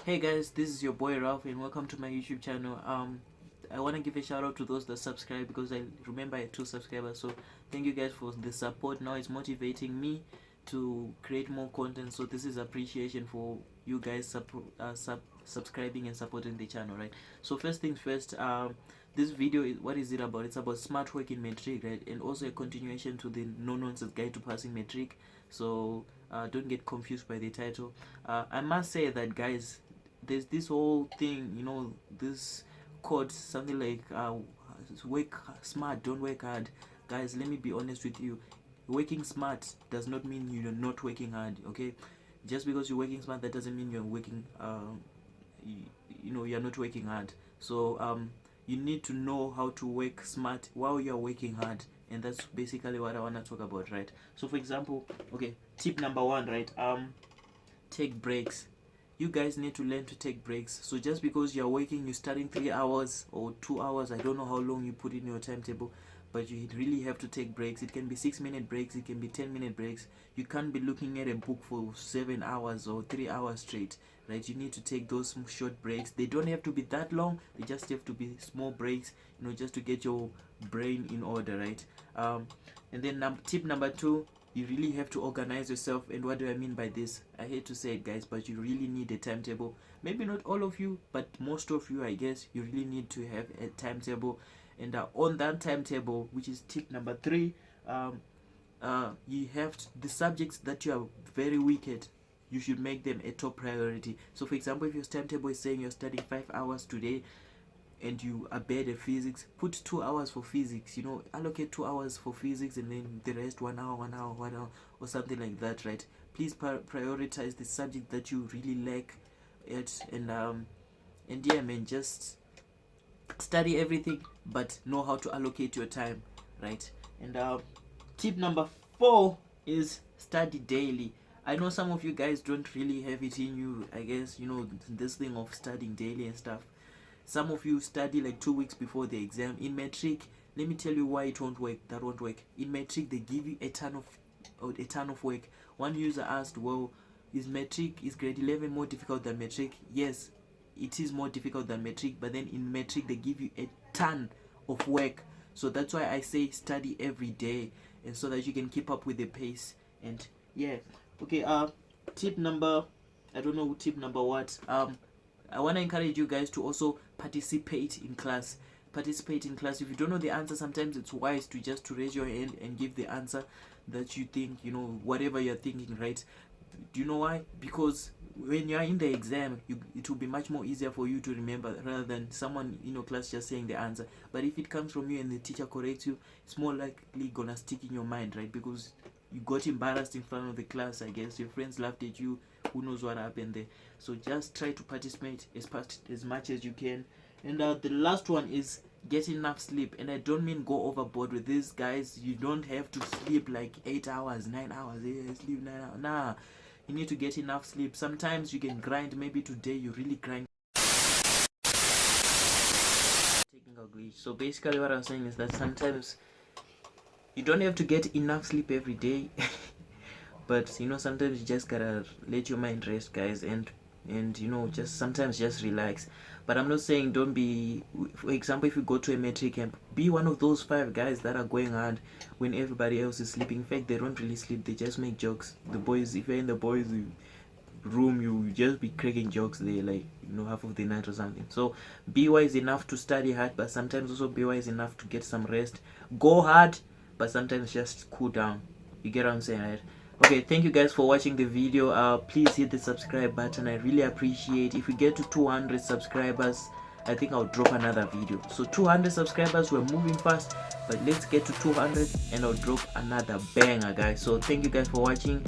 Hey guys, this is your boy Ralph and welcome to my YouTube channel. I want to give a shout out to those that subscribe because I remember I had 2 subscribers. So thank you guys for the support. Now it's motivating me to create more content. So this is appreciation for you guys subscribing and supporting the channel, right? So first things first, this video is, what is it about? It's about smart work in Matric, right? And also a continuation to the no nonsense guide to passing Matric. So don't get confused by the title. I must say that, guys, there's this whole thing, this quote, something like work smart, don't work hard. Guys, let me be honest with you. Working smart does not mean you're not working hard, okay? Just because you're working smart, that doesn't mean you're working you're not working hard. So you need to know how to work smart while you're working hard, and that's basically what I want to talk about, right? So for example, okay, tip number 1, right? Take breaks. You guys need to learn to take breaks. So just because you're working, you're studying 3 hours or 2 hours, I don't know how long you put in your timetable, but you really have to take breaks. It can be 6-minute breaks, it can be 10-minute breaks. You can't be looking at a book for 7 hours or 3 hours straight, right? You need to take those short breaks. They don't have to be that long, they just have to be small breaks, just to get your brain in order, right? And then tip number 2, you really have to organize yourself. And what do I mean by this? I hate to say it, guys, but you really need a timetable. Maybe not all of you, but most of you, I guess, you really need to have a timetable. And on that timetable, which is tip number 3, you have the subjects that you are very weak at, you should make them a top priority. So for example, if your timetable is saying you're studying 5 hours today and you are bad at physics, put 2 hours for physics, allocate 2 hours for physics, and then the rest 1 hour, 1 hour, 1 hour, or something like that, right? Please prioritize the subject that you really lack at. And yeah, man, just study everything, but know how to allocate your time, right? And tip number 4 is study daily. I know some of you guys don't really have it in you, I guess, this thing of studying daily and stuff. Some of you study like 2 weeks before the exam. In Matric, let me tell you why it won't work. That won't work. In Matric, they give you a ton of work. One user asked, well, is grade 11 more difficult than Matric? Yes, it is more difficult than Matric, but then in Matric they give you a ton of work. So that's why I say study every day, and so that you can keep up with the pace. And yeah, okay, tip number, I don't know tip number what, I want to encourage you guys to also participate in class. Participate in class. If you don't know the answer, sometimes it's wise to raise your hand and give the answer that you think, whatever you're thinking, right? Do you know why? Because when you're in the exam, it will be much more easier for you to remember rather than someone in your class just saying the answer. But if it comes from you and the teacher corrects you, it's more likely gonna stick in your mind, right? Because you got embarrassed in front of the class, I guess. Your friends laughed at you. Who knows what happened there? So just try to participate as much as you can. And the last one is get enough sleep. And I don't mean go overboard with this, guys. You don't have to sleep like 8 hours, 9 hours. Sleep 9 hours. Nah, you need to get enough sleep. Sometimes you can grind. Maybe today you really grind. Technical glitch. So basically what I'm saying is that sometimes you don't have to get enough sleep every day. But sometimes you just gotta let your mind rest, guys, and just sometimes just relax. But I'm not saying don't be, for example, if you go to a Matric camp, be one of those 5 guys that are going hard when everybody else is sleeping. In fact, they don't really sleep, they just make jokes. The boys, if you're in the boys room, you just be cracking jokes there, like half of the night or something. So be wise enough to study hard, but sometimes also be wise enough to get some rest. Go hard, but sometimes just cool down. You get what I'm saying, right? Okay, thank you guys for watching the video. Please hit the subscribe button. I really appreciate. If we get to 200 subscribers, I think I'll drop another video. So 200 subscribers, we're moving fast, but let's get to 200 and I'll drop another banger, guys. So thank you guys for watching.